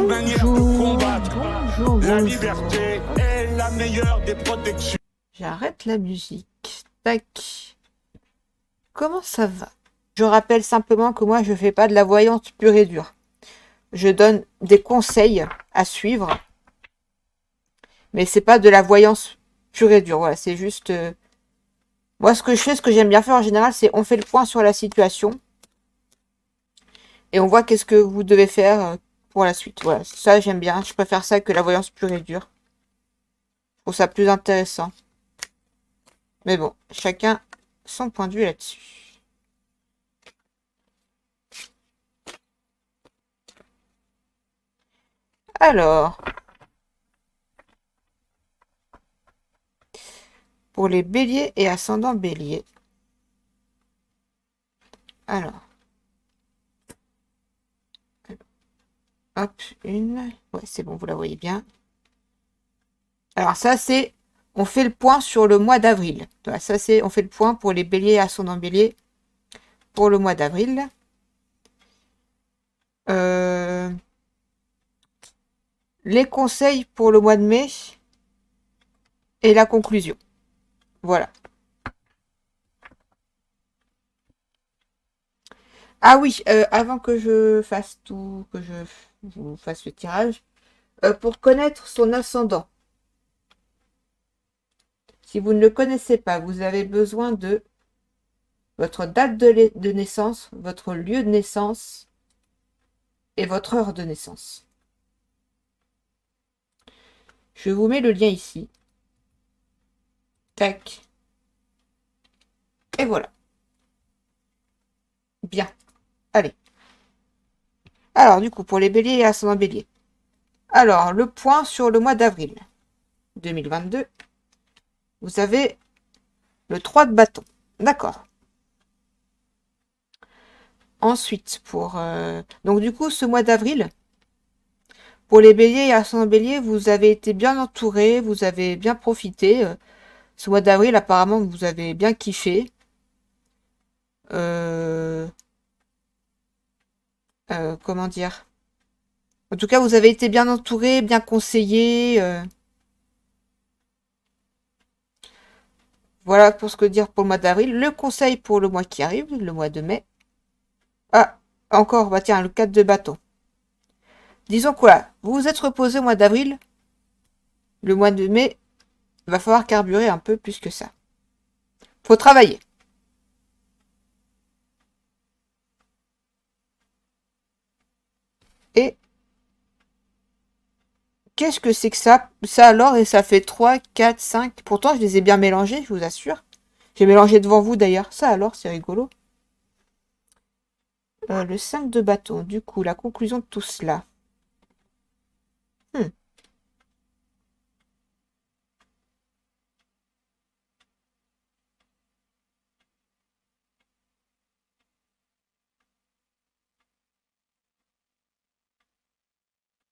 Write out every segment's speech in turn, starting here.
une manière de combattre. Bonjour, La bonjour. liberté est la meilleure des protections. J'arrête la musique. Tac. Comment ça va? Je rappelle simplement que moi, je fais pas de la voyance pure et dure. Je donne des conseils à suivre, mais c'est pas de la voyance pure et dure. Voilà, c'est juste... Moi, ce que je fais, ce que j'aime bien faire en général, c'est on fait le point sur la situation et on voit qu'est-ce que vous devez faire pour la suite. Voilà, ça, j'aime bien. Je préfère ça que la voyance pure et dure. Je trouve ça plus intéressant. Mais bon, chacun son point de vue là-dessus. Alors, pour les béliers et ascendants béliers. Alors, hop, une. Ouais, c'est bon, vous la voyez bien. Alors ça, c'est... On fait le point sur le mois d'avril. Voilà, ça, c'est... On fait le point pour les béliers et ascendants béliers pour le mois d'avril. Les conseils pour le mois de mai et la conclusion. Voilà. Ah oui, avant que je fasse tout, que je vous fasse le tirage, pour connaître son ascendant. Si vous ne le connaissez pas, vous avez besoin de votre date de naissance, votre lieu de naissance et votre heure de naissance. Je vous mets le lien ici. Tac. Et voilà. Bien. Allez. Alors, du coup, pour les béliers et ascendants béliers. Alors, le point sur le mois d'avril 2022. Vous avez le 3 de bâton. D'accord. Ensuite, pour... Donc, du coup, ce mois d'avril, pour les béliers et ascendants béliers, vous avez été bien entourés, vous avez bien profité. Ce mois d'avril, apparemment, vous avez bien kiffé. Comment dire? En tout cas, vous avez été bien entourés, bien conseillés. Voilà pour ce que dire pour le mois d'avril. Le conseil pour le mois qui arrive, le mois de mai. Ah, encore, bah tiens, le 4 de bâton. Disons quoi, vous vous êtes reposé au mois d'avril. Le mois de mai, va falloir carburer un peu plus que ça. Faut travailler. Et qu'est-ce que c'est que ça? Ça alors, et ça fait 3, 4, 5. Pourtant, je les ai bien mélangés, je vous assure. J'ai mélangé devant vous d'ailleurs. Ça alors, c'est rigolo. Le 5 de bâton. Du coup, la conclusion de tout cela. Hmm.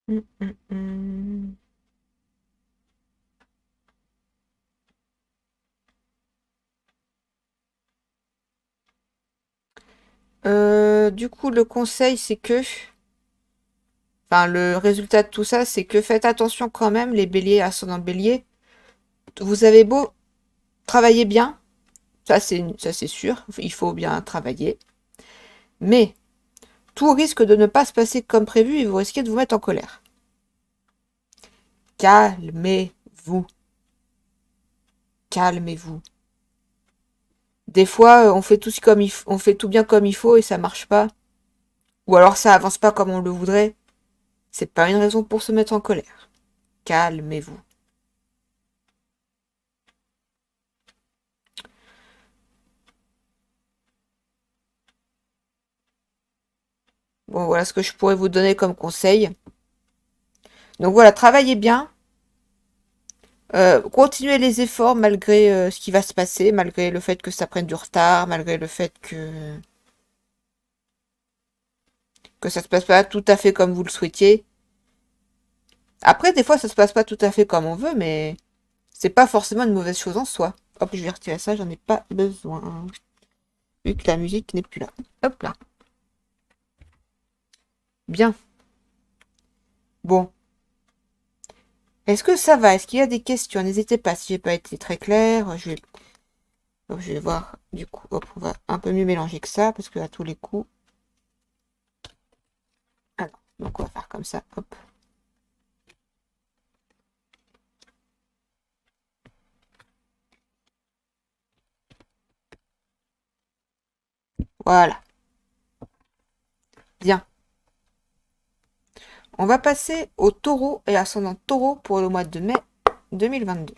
Hmm, hmm, hmm. Du coup, le conseil, c'est que... Enfin, le résultat de tout ça, c'est que faites attention quand même, les béliers, ascendant bélier. Vous avez beau travailler bien, ça c'est sûr, il faut bien travailler. Mais tout risque de ne pas se passer comme prévu et vous risquez de vous mettre en colère. Calmez-vous. Calmez-vous. Des fois, on fait tout comme on fait tout bien comme il faut et ça marche pas. Ou alors ça avance pas comme on le voudrait. C'est pas une raison pour se mettre en colère. Calmez-vous. Bon, voilà ce que je pourrais vous donner comme conseil. Donc voilà, travaillez bien. Continuez les efforts malgré ce qui va se passer, malgré le fait que ça prenne du retard, malgré le fait que ça se passe pas tout à fait comme vous le souhaitiez. Après, des fois, ça se passe pas tout à fait comme on veut, mais c'est pas forcément une mauvaise chose en soi. Hop, je vais retirer ça, j'en ai pas besoin. Vu que la musique n'est plus là. Hop là. Bien. Est-ce que ça va? Est-ce qu'il y a des questions? N'hésitez pas si j'ai pas été très clair. Je vais voir. Du coup, hop, on va un peu mieux mélanger que ça parce que à tous les coups. Alors, donc on va faire comme ça. Hop. Voilà. Bien. On va passer au taureau et ascendant taureau pour le mois de mai 2022.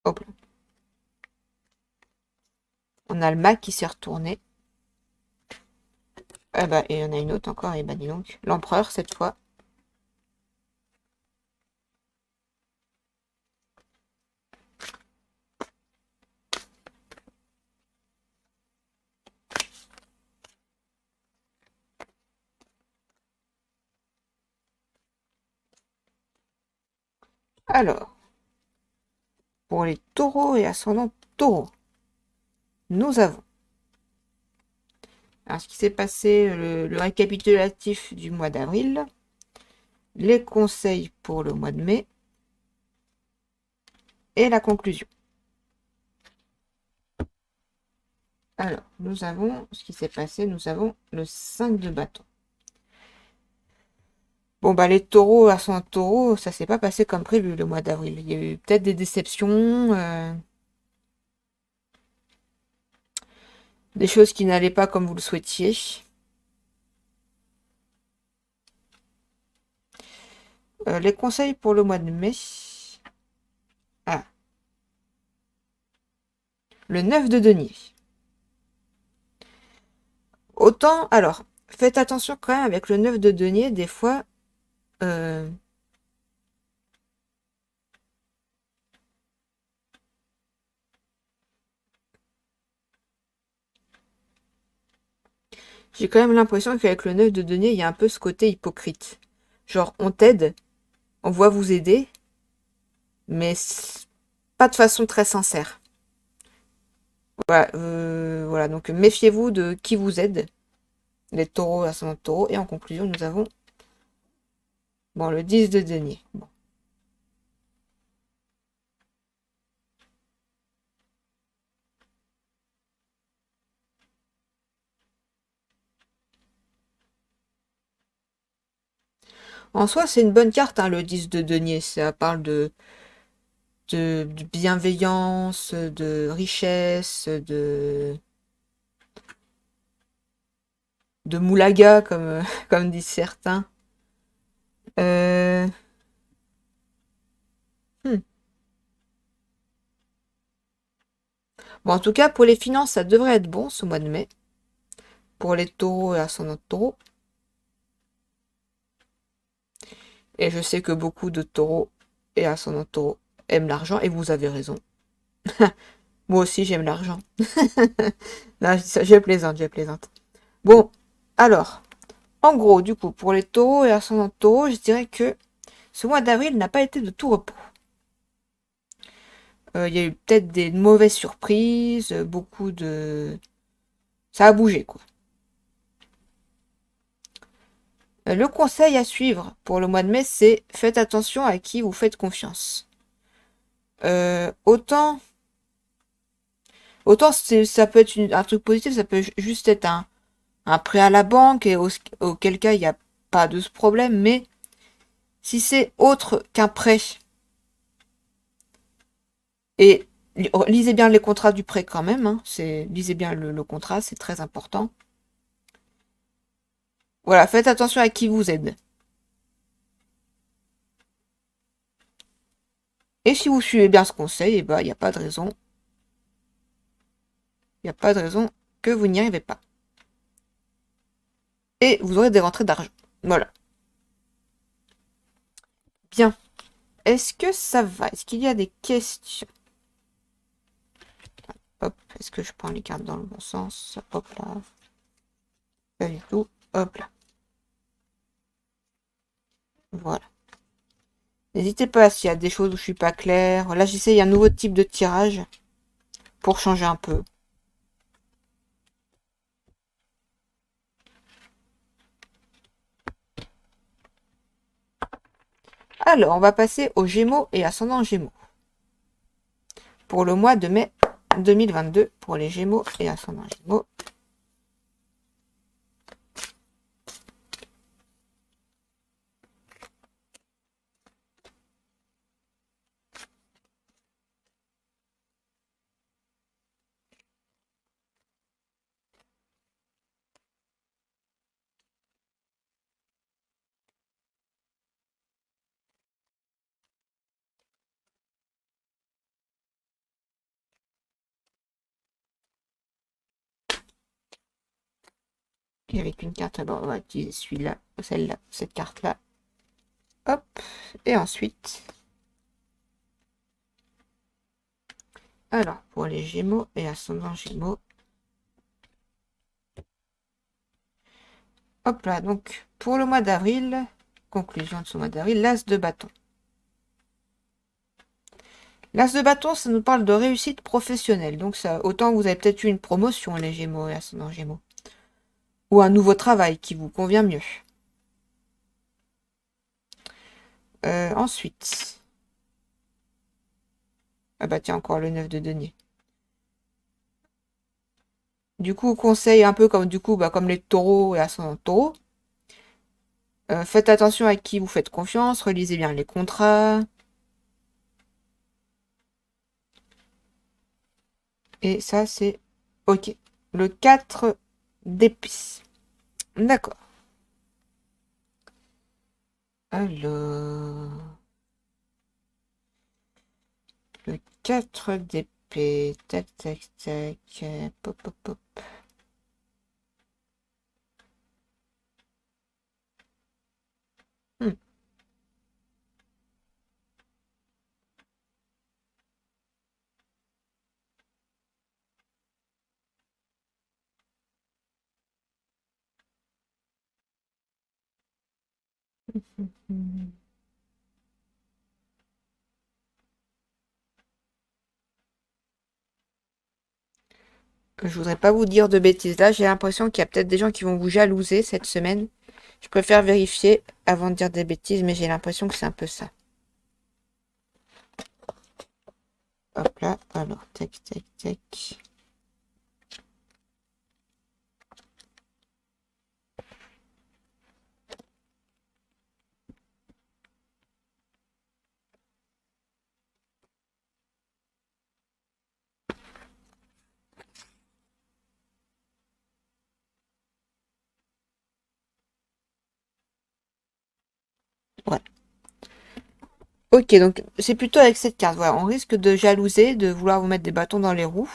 Hop là. On a le mât qui s'est retourné. Ah bah, et il y en a une autre encore, et bah dis donc. L'empereur cette fois. Alors, pour les taureaux et ascendant taureau, nous avons. Alors, ce qui s'est passé, le récapitulatif du mois d'avril, les conseils pour le mois de mai et la conclusion. Alors, nous avons ce qui s'est passé, nous avons le 5 de bâton. Bon, bah, les taureaux à son taureau, ça s'est pas passé comme prévu le mois d'avril. Il y a eu peut-être des déceptions, des choses qui n'allaient pas comme vous le souhaitiez. Les conseils pour le mois de mai. Ah, le 9 de denier. Autant, alors, faites attention quand même avec le 9 de denier, des fois, euh, j'ai quand même l'impression qu'avec le 9 de denier, il y a un peu ce côté hypocrite. Genre, on t'aide, on voit vous aider, mais pas de façon très sincère. Voilà, voilà, donc méfiez-vous de qui vous aide, les taureaux, ascendant taureau, et en conclusion, nous avons bon, le 10 de denier. Bon. En soi, c'est une bonne carte, hein, le 10 de denier. Ça parle de bienveillance, de richesse, de moulaga, comme, comme disent certains. Euh, hmm. Bon, en tout cas, pour les finances, ça devrait être bon ce mois de mai. Pour les taureaux et ascendant taureau. Et je sais que beaucoup de taureaux et ascendant taureau aiment l'argent, et vous avez raison. Moi aussi, j'aime l'argent. Non, je plaisante, je plaisante. Bon, alors, en gros, du coup, pour les taureaux et ascendant taureau, je dirais que ce mois d'avril n'a pas été de tout repos. Il y a eu peut-être des mauvaises surprises, beaucoup de... Ça a bougé, quoi. Le conseil à suivre pour le mois de mai, c'est faites attention à qui vous faites confiance. Autant ça peut être un truc positif, ça peut juste être un prêt à la banque, et auquel cas il n'y a pas de ce problème, mais si c'est autre qu'un prêt, et lisez bien les contrats du prêt quand même, hein, lisez bien le contrat, c'est très important. Voilà, faites attention à qui vous aide. Et si vous suivez bien ce conseil, eh ben, il n'y a pas de raison. Il n'y a pas de raison que vous n'y arrivez pas. Et vous aurez des rentrées d'argent. Voilà. Bien. Est-ce que ça va? Est-ce qu'il y a des questions? Hop, est-ce que je prends les cartes dans le bon sens? Hop là. Pas du tout. Hop là. Voilà. N'hésitez pas s'il y a des choses où je suis pas claire. Là, j'essaye un nouveau type de tirage pour changer un peu. Alors, on va passer aux Gémeaux et ascendant Gémeaux. Pour le mois de mai 2022, pour les Gémeaux et ascendant Gémeaux. Et avec une carte, alors on va utiliser celui-là, celle-là, cette carte-là. Hop, et ensuite, alors pour les Gémeaux et ascendant Gémeaux. Hop là, donc pour le mois d'avril, conclusion de ce mois d'avril, l'As de bâton. L'As de bâton, ça nous parle de réussite professionnelle. Donc ça, autant vous avez peut-être eu une promotion, les Gémeaux et ascendant Gémeaux. Ou un nouveau travail qui vous convient mieux. Ensuite. Ah bah tiens, encore le 9 de denier. Du coup, conseil un peu comme comme les taureaux et ascendant taureaux. Faites attention à qui vous faites confiance, relisez bien les contrats. Et ça, c'est OK. Le 4 d'épée. D'accord. Alors... Le 4 d'épée. Tac, tac, tac. Pop, pop, pop. Hmm. Hmm. Je voudrais pas vous dire de bêtises là. J'ai l'impression qu'il y a peut-être des gens qui vont vous jalouser cette semaine. Je préfère vérifier avant de dire des bêtises, mais j'ai l'impression que c'est un peu ça. Hop là, alors, tac, tac, tac. Ouais. Ok, donc c'est plutôt avec cette carte. Voilà, on risque de jalouser, de vouloir vous mettre des bâtons dans les roues.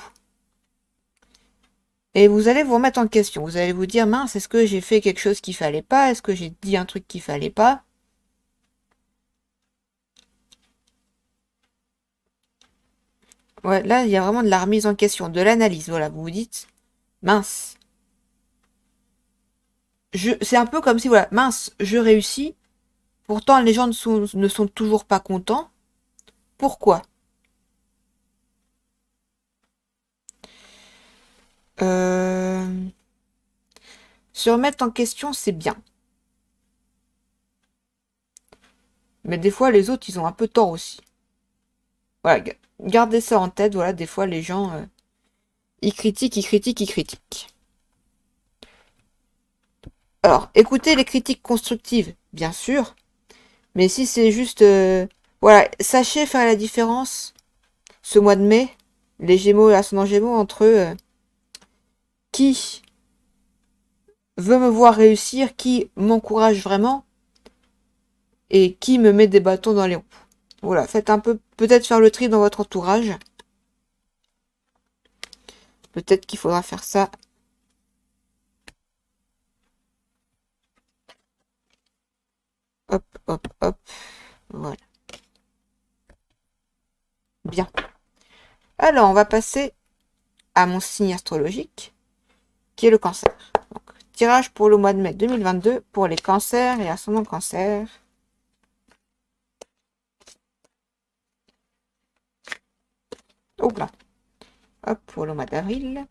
Et vous allez vous remettre en question. Vous allez vous dire, mince, est-ce que j'ai fait quelque chose qu'il fallait pas? Est-ce que j'ai dit un truc qu'il fallait pas? Ouais, là, il y a vraiment de la remise en question, de l'analyse. Voilà, vous vous dites, mince. C'est un peu comme si, voilà, mince, je réussis. Pourtant, les gens ne sont toujours pas contents. Pourquoi? Euh... Se remettre en question, c'est bien. Mais des fois, les autres, ils ont un peu tort aussi. Voilà, gardez ça en tête. Voilà, des fois, les gens, ils critiquent, ils critiquent, ils critiquent. Alors, écoutez les critiques constructives, bien sûr. Mais si c'est juste... voilà, sachez faire la différence, ce mois de mai, les Gémeaux et l'ascendant Gémeaux, entre qui veut me voir réussir, qui m'encourage vraiment, et qui me met des bâtons dans les roues. Voilà, faites un peu, peut-être faire le tri dans votre entourage. Peut-être qu'il faudra faire ça. Hop, hop, hop. Voilà. Bien. Alors, on va passer à mon signe astrologique, qui est le cancer. Donc, tirage pour le mois de mai 2022 pour les cancers et ascendant cancer. Hop là. Hop, pour le mois d'avril.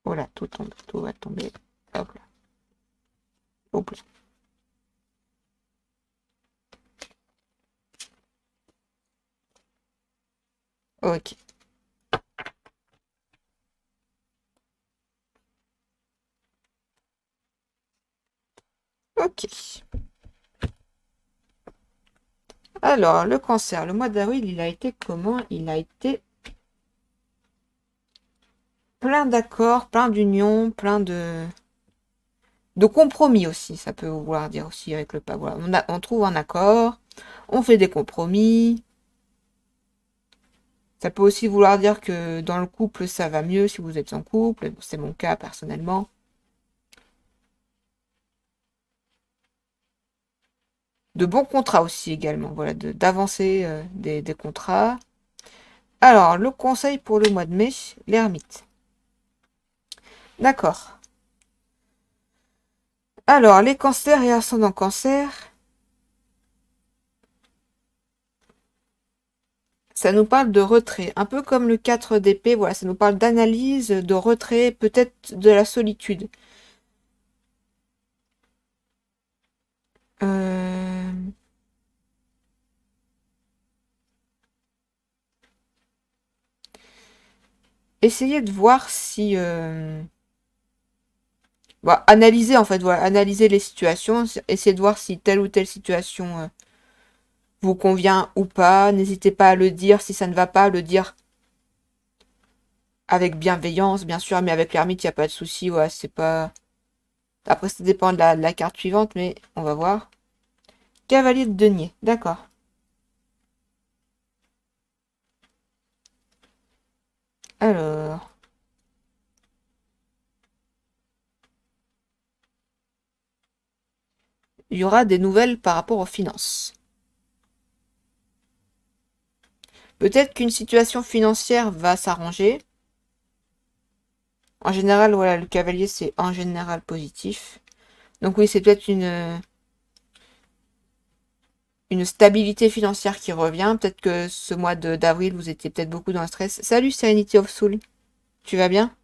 Voilà, tout tombe, tout va tomber. Hop là. Hop là. Ok. Ok. Alors, le cancer, le mois d'avril, il a été comment? Il a été plein d'accords, plein d'unions, plein de compromis aussi. Ça peut vouloir dire aussi avec le pas. Voilà. On trouve un accord, on fait des compromis. Ça peut aussi vouloir dire que dans le couple, ça va mieux si vous êtes en couple. C'est mon cas personnellement. De bons contrats aussi également. Voilà, d'avancer des contrats. Alors, le conseil pour le mois de mai, l'ermite. D'accord. Alors, les cancers et ascendants cancer, ça nous parle de retrait. Un peu comme le 4 d'épée, voilà, ça nous parle d'analyse, de retrait, peut-être de la solitude. Euh, Essayez de voir si... Bah, analyser en fait, voilà, analyser les situations, essayez de voir si telle ou telle situation vous convient ou pas. N'hésitez pas à le dire si ça ne va pas, le dire avec bienveillance, bien sûr, mais avec l'ermite, il n'y a pas de souci, ouais, c'est pas... Après, ça dépend de la carte suivante, mais on va voir. Cavalier de denier, d'accord. Alors, il y aura des nouvelles par rapport aux finances. Peut-être qu'une situation financière va s'arranger. En général, voilà, le cavalier, c'est en général positif. Donc oui, c'est peut-être une stabilité financière qui revient. Peut-être que ce mois d'avril, vous étiez peut-être beaucoup dans le stress. Salut Serenity of Soul, tu vas bien?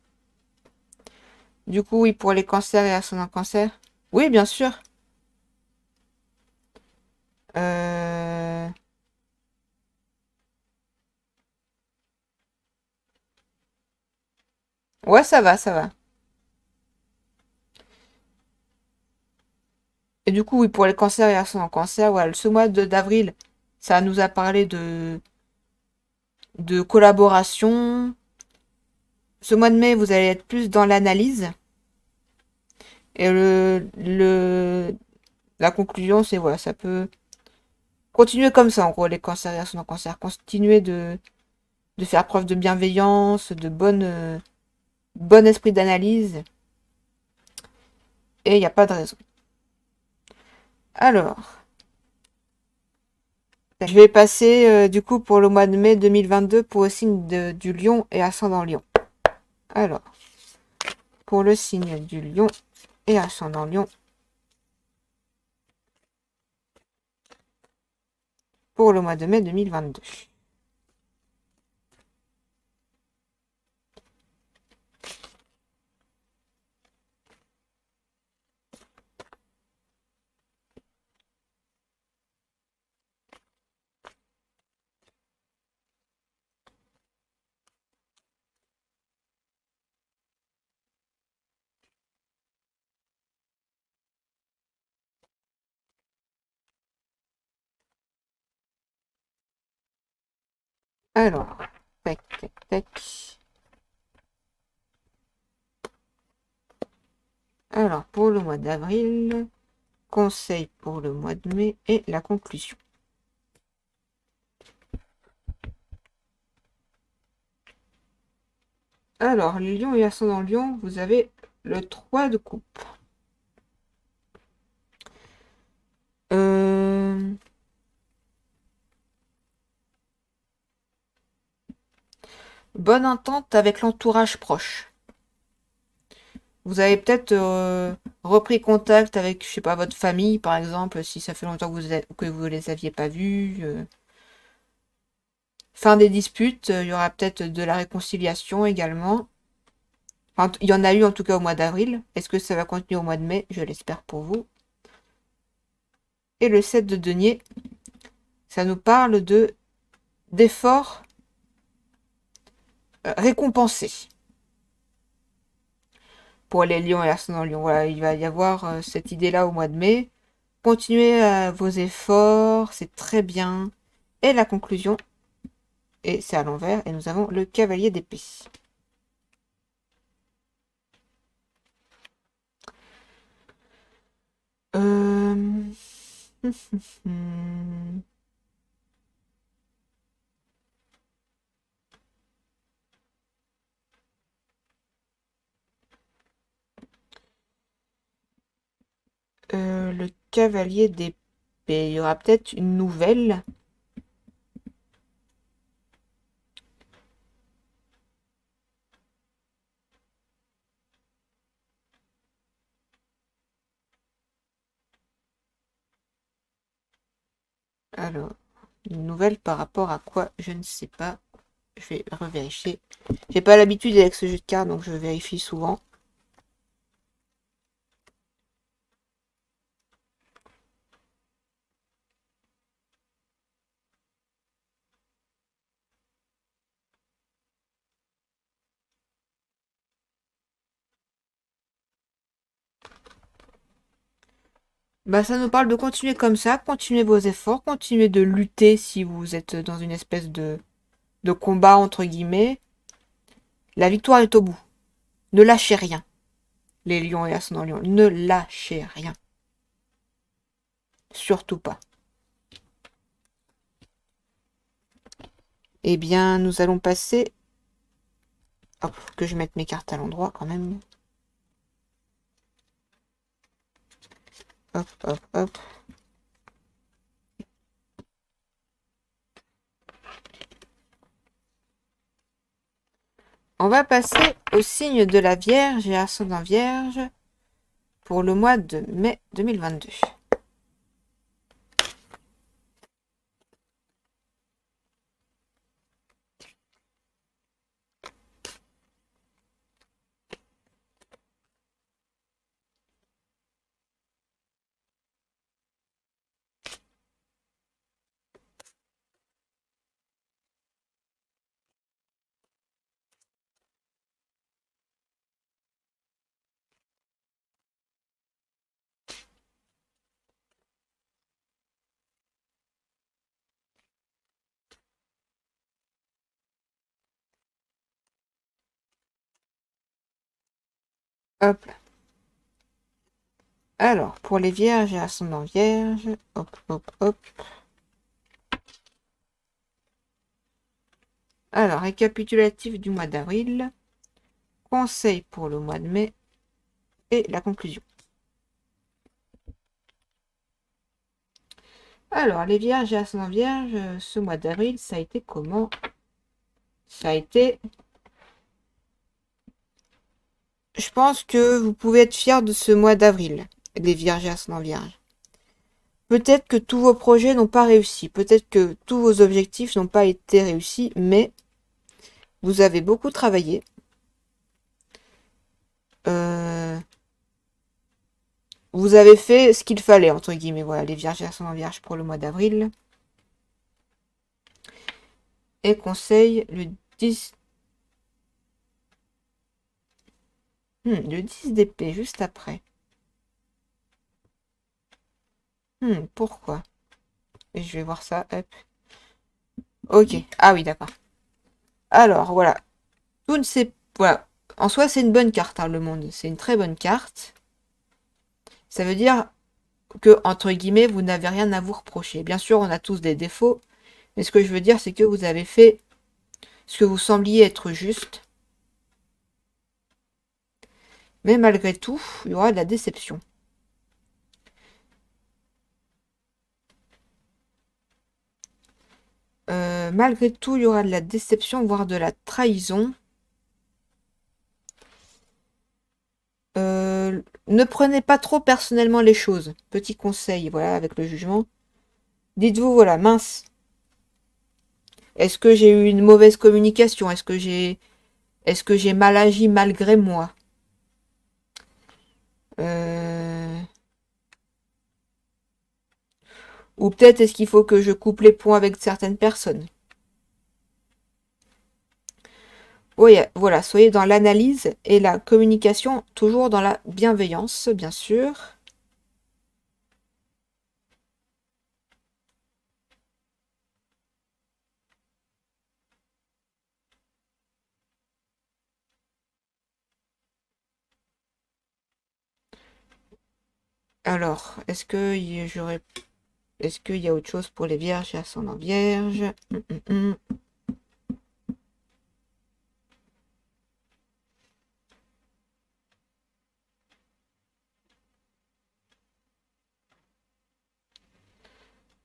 Du coup, oui, pour les cancers et ascendant cancer. Oui, bien sûr. Euh... Ouais, ça va, ça va. Et du coup, oui, pour les cancers et ascendant cancer, voilà, ce mois d'avril, ça nous a parlé de collaboration. Ce mois de mai, vous allez être plus dans l'analyse. Et la conclusion, c'est voilà, ça peut continuer comme ça, en gros, les cancers et ascendant cancer. Continuer de faire preuve de bienveillance, bon esprit d'analyse. Et il n'y a pas de raison. Alors, je vais passer du coup pour le mois de mai 2022 pour le signe du lion et ascendant lion. Alors, pour le signe du lion et ascendant lion, pour le mois de mai 2022. Alors, tac, tac, tac. Alors, pour le mois d'avril, conseil pour le mois de mai et la conclusion. Alors, les lions et ascendant lion, vous avez le 3 de coupe. Euh, Bonne entente avec l'entourage proche. Vous avez peut-être repris contact avec, je sais pas, votre famille, par exemple, si ça fait longtemps que vous les aviez pas vus. Fin des disputes, il y aura peut-être de la réconciliation également. Enfin, il y en a eu en tout cas au mois d'avril. Est-ce que ça va continuer au mois de mai? Je l'espère pour vous. Et le 7 de denier, ça nous parle de d'efforts récompensés pour les lions et ascendant lion. Voilà, il va y avoir cette idée-là au mois de mai. Continuez vos efforts, c'est très bien. Et la conclusion, et c'est à l'envers, et nous avons le cavalier d'épée. Euh... le cavalier d'épée, il y aura peut-être une nouvelle. Alors, une nouvelle par rapport à quoi? Je ne sais pas. Je vais revérifier. J'ai pas l'habitude avec ce jeu de cartes, donc je vérifie souvent. Bah, ça nous parle de continuer comme ça, continuer vos efforts, continuer de lutter si vous êtes dans une espèce de combat entre guillemets. La victoire est au bout. Ne lâchez rien. Les lions et ascendants lions, ne lâchez rien. Surtout pas. Eh bien, nous allons passer. Hop, que je mette mes cartes à l'endroit quand même. Hop, hop, hop. On va passer au signe de la Vierge et ascendant Vierge pour le mois de mai 2022. Hop. Alors, pour les Vierges et ascendant Vierge, hop, hop, hop. Alors, récapitulatif du mois d'avril, conseil pour le mois de mai et la conclusion. Alors, les Vierges et ascendant Vierge, ce mois d'avril, ça a été comment? Ça a été... Je pense que vous pouvez être fiers de ce mois d'avril, les Vierges et ascendant Vierge. Peut-être que tous vos projets n'ont pas réussi, peut-être que tous vos objectifs n'ont pas été réussis, mais vous avez beaucoup travaillé. Vous avez fait ce qu'il fallait, entre guillemets. Voilà, les Vierges et ascendant Vierge pour le mois d'avril. Et conseil, le 10... le 10 d'épée, juste après. Pourquoi? Et je vais voir ça, hop. Ok, ah oui, d'accord. Alors, voilà. Tout ne sait... Voilà. En soi, c'est une bonne carte, hein, le monde. C'est une très bonne carte. Ça veut dire que, entre guillemets, vous n'avez rien à vous reprocher. Bien sûr, on a tous des défauts. Mais ce que je veux dire, c'est que vous avez fait ce que vous sembliez être juste. Mais malgré tout, il y aura de la déception. Malgré tout, il y aura de la déception, voire de la trahison. Ne prenez pas trop personnellement les choses. Petit conseil, voilà, avec le jugement. Dites-vous, voilà, mince. Est-ce que j'ai eu une mauvaise communication? Est-ce que j'ai mal agi malgré moi? Euh, Ou peut-être est-ce qu'il faut que je coupe les ponts avec certaines personnes? Oui, voilà, soyez dans l'analyse et la communication, toujours dans la bienveillance, bien sûr. Alors, est-ce qu'il y a autre chose pour les vierges et ascendant vierge? Hum.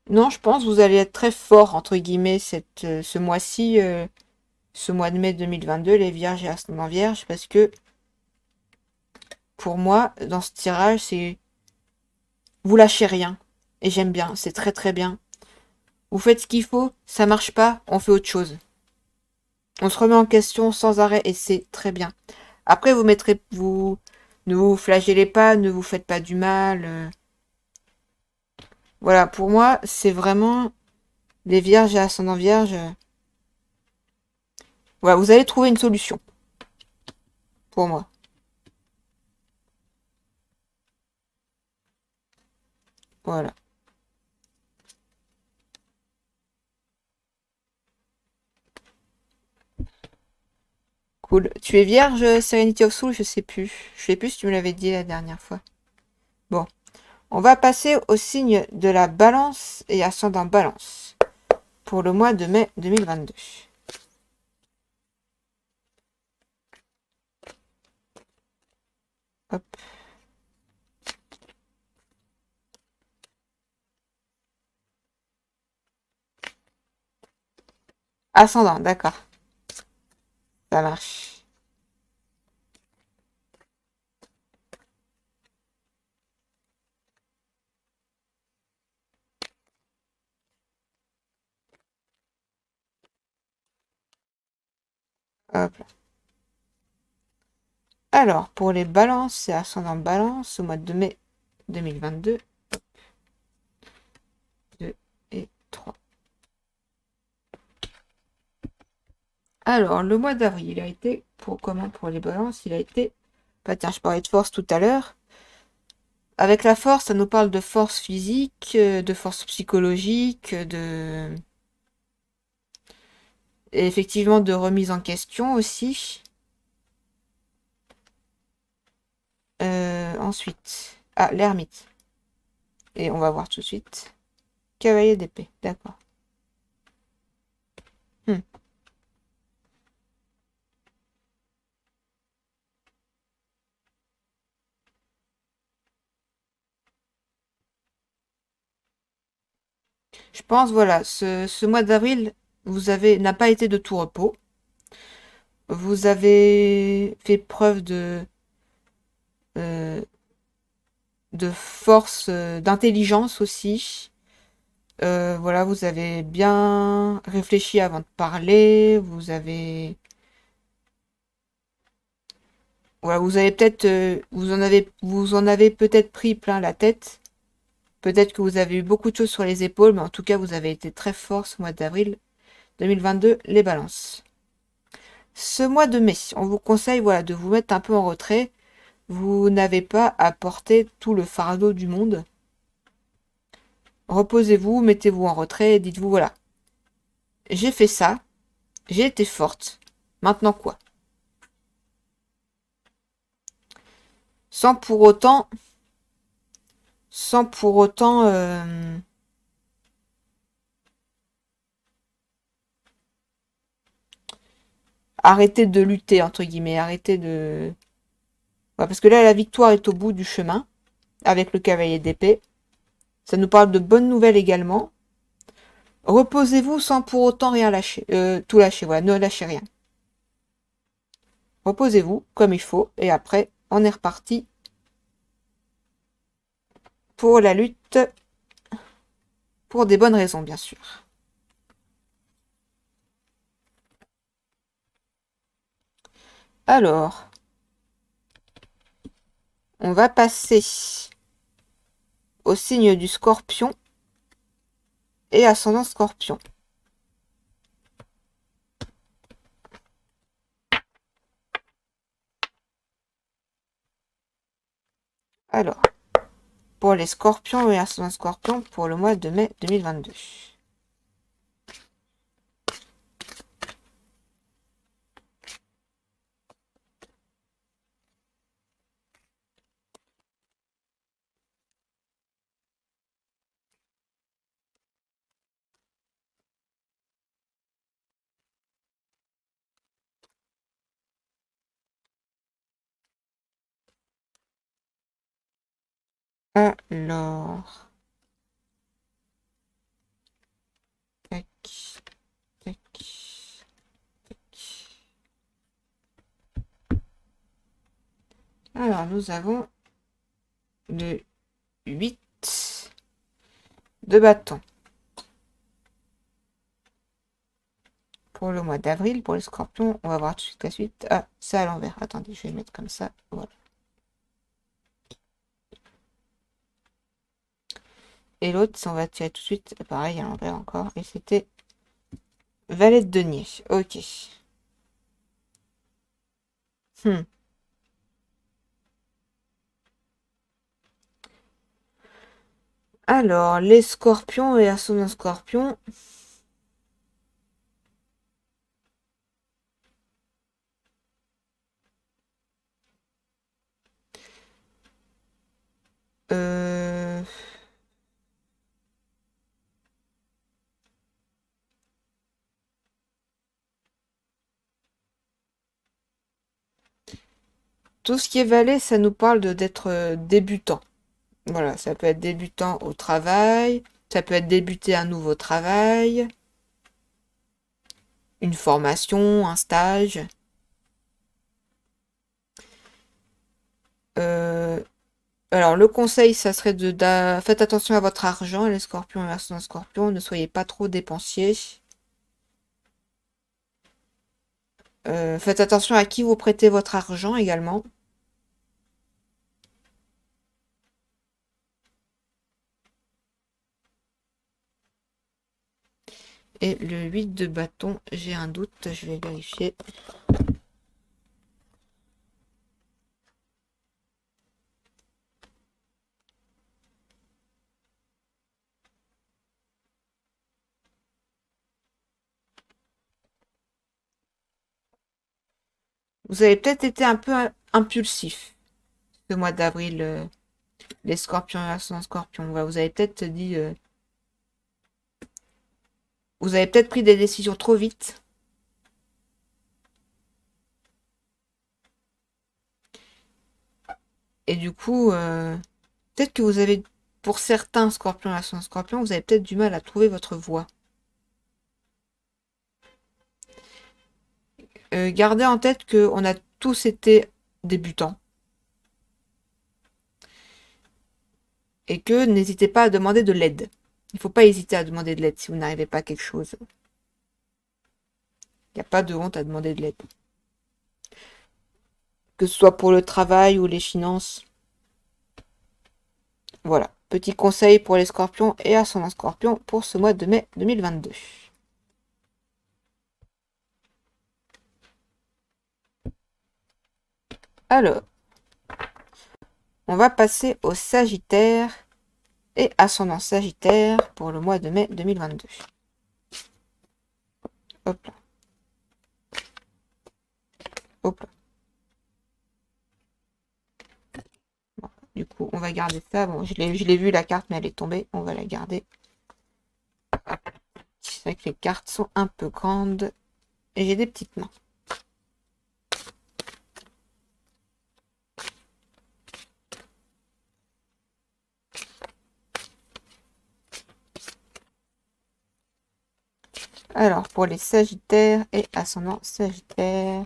Non, je pense que vous allez être très fort, entre guillemets, ce mois-ci, ce mois de mai 2022, les vierges et ascendant vierge, parce que pour moi, dans ce tirage, c'est vous lâchez rien. Et j'aime bien, c'est très très bien. Vous faites ce qu'il faut, ça marche pas, on fait autre chose. On se remet en question sans arrêt et c'est très bien. Après, ne vous flagellez pas, ne vous faites pas du mal. Voilà, pour moi, c'est vraiment les vierges et ascendant vierge. Voilà, vous allez trouver une solution pour moi. Voilà. Cool. Tu es vierge, Serenity of Soul, je sais plus. Je sais plus si tu me l'avais dit la dernière fois. Bon. On va passer au signe de la balance et ascendant balance pour le mois de mai 2022. Hop. Ascendant, d'accord. Ça marche. Hop. Alors, pour les balances et ascendant balance au mois de mai 2022. 2 et 3. Alors, le mois d'avril, il a été, pour les balances, il a été... Bah tiens, je parlais de force tout à l'heure. Avec la force, ça nous parle de force physique, de force psychologique, et effectivement de remise en question aussi. Ensuite, l'ermite. Et on va voir tout de suite. Cavalier d'épée, d'accord. Hmm. Je pense, voilà, ce mois d'avril, n'a pas été de tout repos. Vous avez fait preuve euh, de force, d'intelligence aussi. Voilà, vous avez bien réfléchi avant de parler. Voilà, vous avez peut-être, vous en avez peut-être pris plein la tête. Peut-être que vous avez eu beaucoup de choses sur les épaules, mais en tout cas, vous avez été très fort ce mois d'avril 2022, les balances. Ce mois de mai, on vous conseille, voilà, de vous mettre un peu en retrait. Vous n'avez pas à porter tout le fardeau du monde. Reposez-vous, mettez-vous en retrait et dites-vous, voilà, j'ai fait ça, j'ai été forte, maintenant quoi? Sans pour autant, sans pour autant arrêter de lutter, entre guillemets, arrêter de... Ouais, parce que là, la victoire est au bout du chemin, avec le cavalier d'épée. Ça nous parle de bonnes nouvelles également. Reposez-vous sans pour autant rien lâcher. Tout lâcher, voilà, ne lâchez rien. Reposez-vous comme il faut, et après, on est reparti pour la lutte, pour des bonnes raisons, bien sûr. Alors, on va passer au signe du Scorpion et ascendant Scorpion. Alors, pour les Scorpions et ascendant Scorpion pour le mois de mai 2022. Alors, tac, tac, tac. Alors, nous avons le 8 de bâton. Pour le mois d'avril, pour les Scorpions, on va voir tout de suite la suite. Ah, c'est à l'envers. Attendez, je vais le mettre comme ça. Voilà. Et l'autre, on va tirer tout de suite. Pareil, à l'envers encore. Et c'était Valet de denier. Ok. Hmm. Alors, les Scorpions et ascendant Scorpion. Euh... Tout ce qui est valet, ça nous parle d'être débutant. Voilà, ça peut être débutant au travail, ça peut être débuter un nouveau travail, une formation, un stage. Euh, Alors, le conseil, ça serait faites attention à votre argent, les Scorpions et ascendant Scorpion, ne soyez pas trop dépensiers. Faites attention à qui vous prêtez votre argent également. Et le 8 de bâton, j'ai un doute, je vais vérifier. Vous avez peut-être été un peu impulsif ce mois d'avril, les Scorpions et ascendant Scorpion. Voilà, vous avez peut-être dit... vous avez peut-être pris des décisions trop vite. Et du coup, peut-être que vous avez, pour certains Scorpions et ascendant Scorpion, vous avez peut-être du mal à trouver votre voie. Gardez en tête qu'on a tous été débutants. Et que n'hésitez pas à demander de l'aide. Il ne faut pas hésiter à demander de l'aide si vous n'arrivez pas à quelque chose. Il n'y a pas de honte à demander de l'aide. Que ce soit pour le travail ou les finances. Voilà. Petit conseil pour les Scorpions et ascendant Scorpion pour ce mois de mai 2022. Alors, on va passer au Sagittaire et ascendant Sagittaire pour le mois de mai 2022. Hop là. Hop là. Bon, du coup, on va garder ça. Bon, je l'ai vu la carte, mais elle est tombée. On va la garder. C'est vrai que les cartes sont un peu grandes. Et j'ai des petites mains. Alors, pour les Sagittaires et ascendant Sagittaire,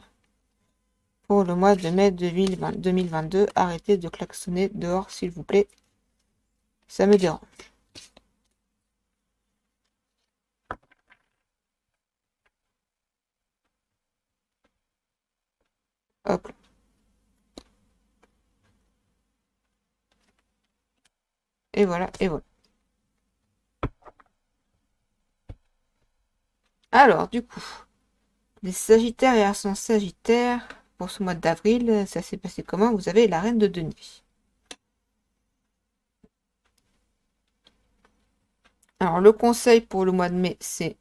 pour le mois de mai 2022, arrêtez de klaxonner dehors, s'il vous plaît. Ça me dérange. Hop. Et voilà, et voilà. Alors, du coup, les Sagittaires et Ascendant Sagittaire, pour ce mois d'avril, ça s'est passé comment? Vous avez la Reine de Denier. Alors, le conseil pour le mois de mai, c'est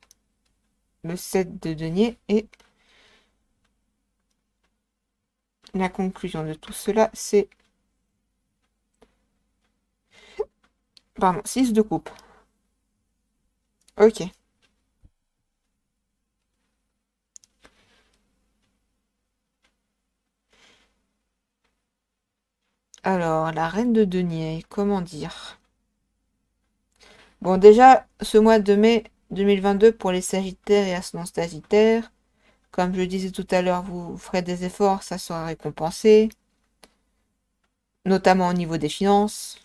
le 7 de denier. Et la conclusion de tout cela, c'est... Pardon, 6 de coupe. Ok. Alors, la Reine de Denier, comment dire? Bon, déjà, ce mois de mai 2022 pour les Sagittaires et Ascendant Sagittaire, comme je le disais tout à l'heure, vous ferez des efforts, ça sera récompensé, notamment au niveau des finances.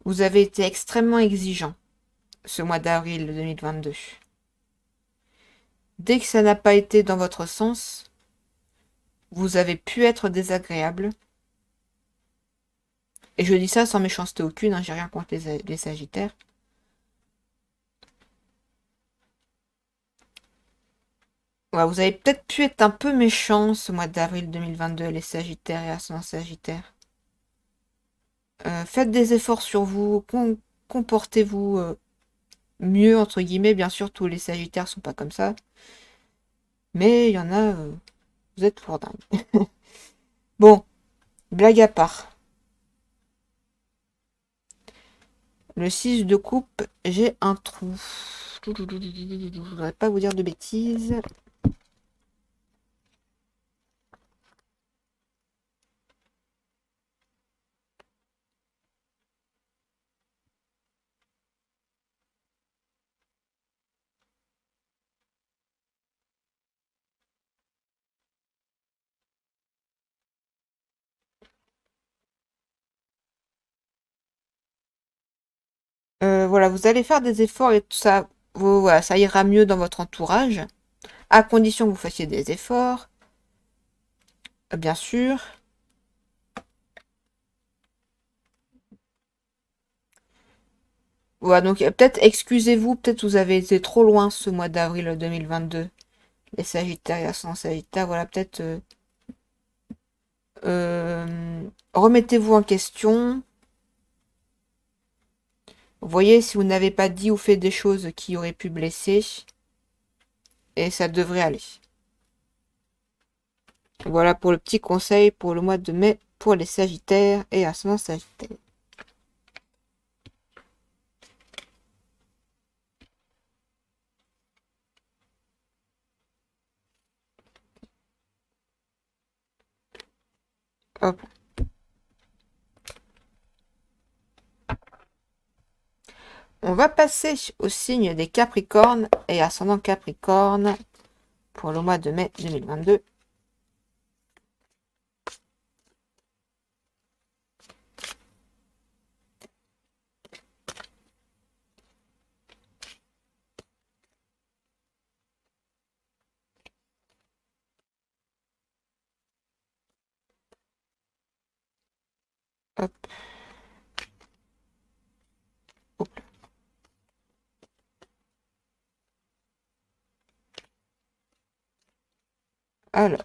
Vous avez été extrêmement exigeant ce mois d'avril 2022. Dès que ça n'a pas été dans votre sens, vous avez pu être désagréable. Et je dis ça sans méchanceté aucune, hein, j'ai rien contre les Sagittaires. Ouais, vous avez peut-être pu être un peu méchant ce mois d'avril 2022, les Sagittaires et Ascendant Sagittaire. Faites des efforts sur vous, comportez-vous mieux, entre guillemets. Bien sûr, tous les Sagittaires sont pas comme ça. Mais il y en a, vous êtes pour dingue. Bon, blague à part. Le 6 de coupe, j'ai un trou. Je voudrais pas vous dire de bêtises. Voilà, vous allez faire des efforts et tout ça, voilà, ça ira mieux dans votre entourage, à condition que vous fassiez des efforts, bien sûr. Voilà, donc peut-être excusez-vous, peut-être vous avez été trop loin ce mois d'avril 2022. Les Sagittaires et Ascendant Sagittaire, voilà, peut-être remettez-vous en question. Voyez si vous n'avez pas dit ou fait des choses qui auraient pu blesser, et ça devrait aller. Voilà pour le petit conseil pour le mois de mai pour les Sagittaires et Ascendant Sagittaire. Hop. On va passer au signe des Capricornes et Ascendant Capricorne pour le mois de mai 2022. Hop. Hop. Alors,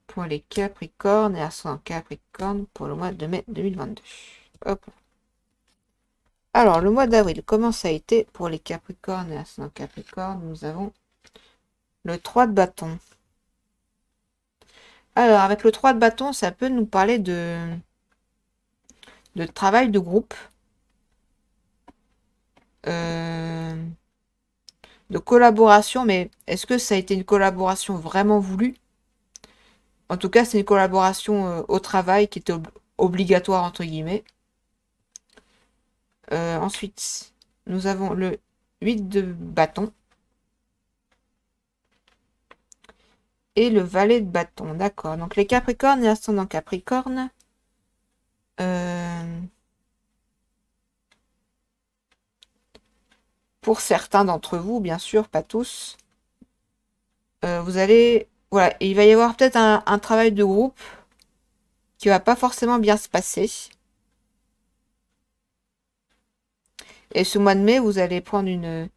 pour les Capricornes et Ascendant Capricorne pour le mois de mai 2022. Hop. Alors, le mois d'avril, comment ça a été pour les Capricornes et Ascendant Capricorne? Nous avons le 3 de bâton. Alors, avec le 3 de bâton, ça peut nous parler de travail de groupe, de collaboration, mais est-ce que ça a été une collaboration vraiment voulue? En tout cas, c'est une collaboration au travail qui était obligatoire entre guillemets. Ensuite, nous avons le 8 de bâton et le valet de bâton. D'accord. Donc les Capricornes et ascendant Capricorne. Pour certains d'entre vous, bien sûr, pas tous, vous allez... Voilà, il va y avoir peut-être un travail de groupe qui va pas forcément bien se passer. Et ce mois de mai, vous allez prendre une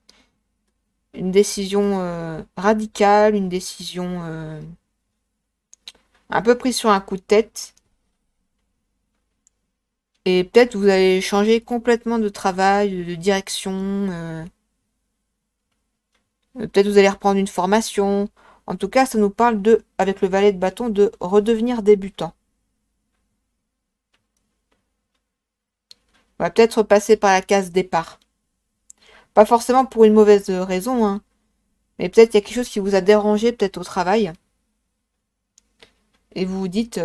décision radicale, une décision un peu prise sur un coup de tête. Et peut-être vous allez changer complètement de travail, de direction. Peut-être vous allez reprendre une formation. En tout cas, ça nous parle de, avec le valet de bâton, de redevenir débutant. On va peut-être passer par la case départ. Pas forcément pour une mauvaise raison, hein. Mais peut-être il y a quelque chose qui vous a dérangé, peut-être au travail. Et vous vous dites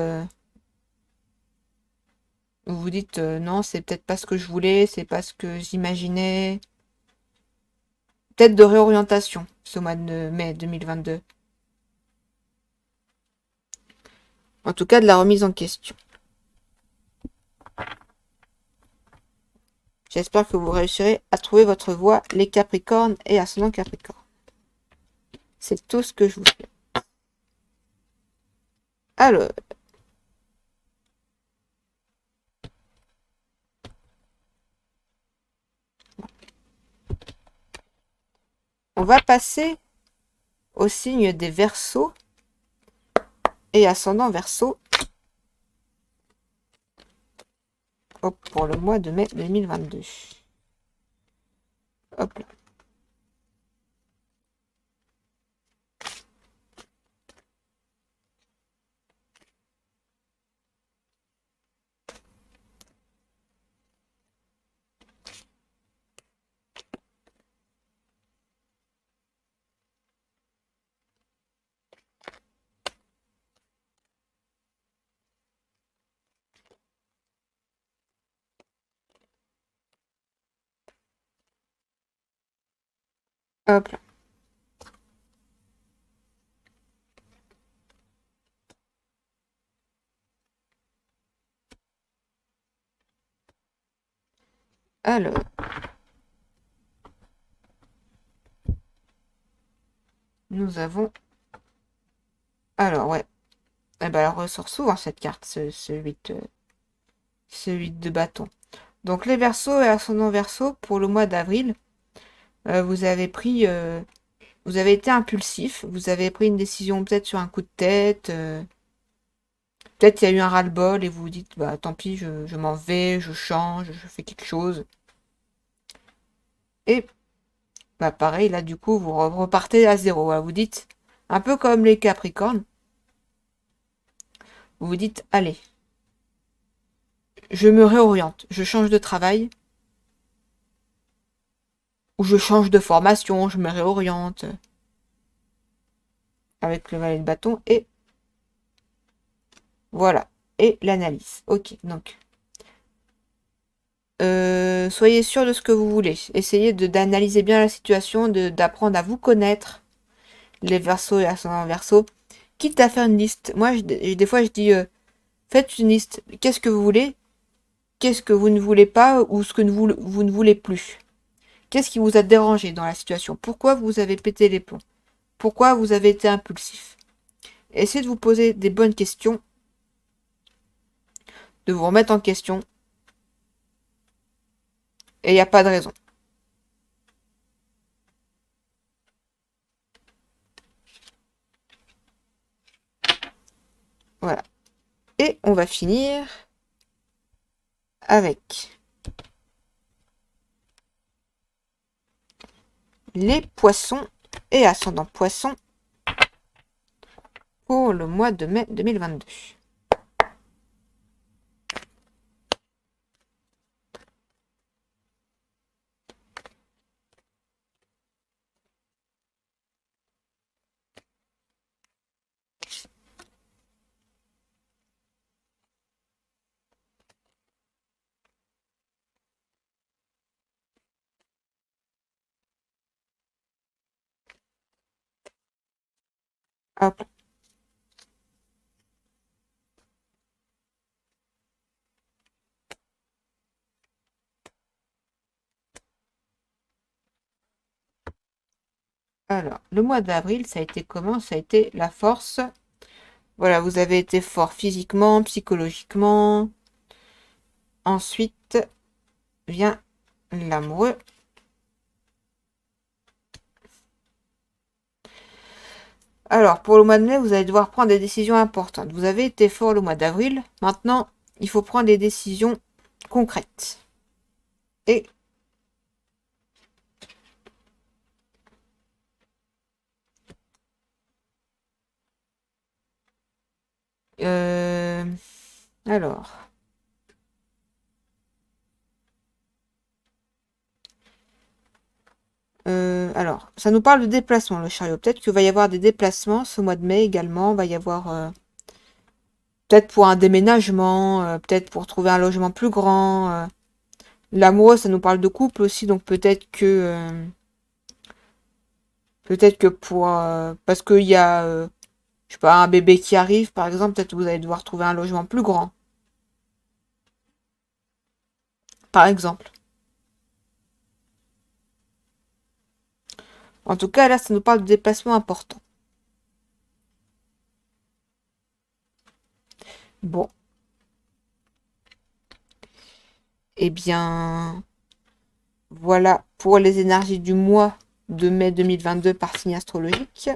non, c'est peut-être pas ce que je voulais, c'est pas ce que j'imaginais. Peut-être de réorientation, ce mois de mai 2022. En tout cas, de la remise en question. J'espère que vous réussirez à trouver votre voie, les Capricornes et ascendant Capricorne. C'est tout ce que je vous souhaite. Alors, on va passer au signe des Verseaux et ascendant Verseau. Hop, pour le mois de mai 2022. Hop là. Hop là. Alors, nous avons... Alors, ouais. Eh ben, elle ressort souvent cette carte, ce 8, ce 8 de bâton. Donc, les Verseaux et ascendant Verseau, pour le mois d'avril, vous avez pris... vous avez été impulsif, vous avez pris une décision peut-être sur un coup de tête, peut-être il y a eu un ras-le-bol et vous vous dites, bah tant pis, je m'en vais, je change, je fais quelque chose. Et bah pareil, là du coup, vous repartez à zéro. Voilà, vous dites, un peu comme les Capricornes, vous vous dites, allez, je me réoriente, je change de travail, ou je change de formation, je me réoriente avec le valet de bâton, et voilà. Et l'analyse. Ok, donc soyez sûr de ce que vous voulez. Essayez d'analyser bien la situation, d'apprendre à vous connaître, les Verseaux et ascendant Verseau. Quitte à faire une liste. Moi, des fois, je dis, faites une liste. Qu'est-ce que vous voulez? Qu'est-ce que vous ne voulez pas ou ce que vous ne voulez plus? Qu'est-ce qui vous a dérangé dans la situation? Pourquoi vous avez pété les plombs? Pourquoi vous avez été impulsif? Essayez de vous poser des bonnes questions, de vous remettre en question. Et il n'y a pas de raison. Voilà. Et on va finir avec les poissons et ascendant poissons pour le mois de mai 2022. Hop. Alors, le mois d'avril, ça a été comment? Ça a été la force. Voilà, vous avez été fort physiquement, psychologiquement. Ensuite vient l'amoureux. Alors, pour le mois de mai, vous allez devoir prendre des décisions importantes. Vous avez été fort le mois d'avril. Maintenant, il faut prendre des décisions concrètes. Et euh, alors, alors, ça nous parle de déplacement, le chariot. Peut-être qu'il va y avoir des déplacements ce mois de mai également. Il va y avoir peut-être pour un déménagement, peut-être pour trouver un logement plus grand. L'amoureux, ça nous parle de couple aussi, donc peut-être que pour parce qu'il y a je sais pas un bébé qui arrive par exemple, peut-être que vous allez devoir trouver un logement plus grand, par exemple. En tout cas, là, ça nous parle de déplacements importants. Bon, eh bien, voilà pour les énergies du mois de mai 2022 par signe astrologique.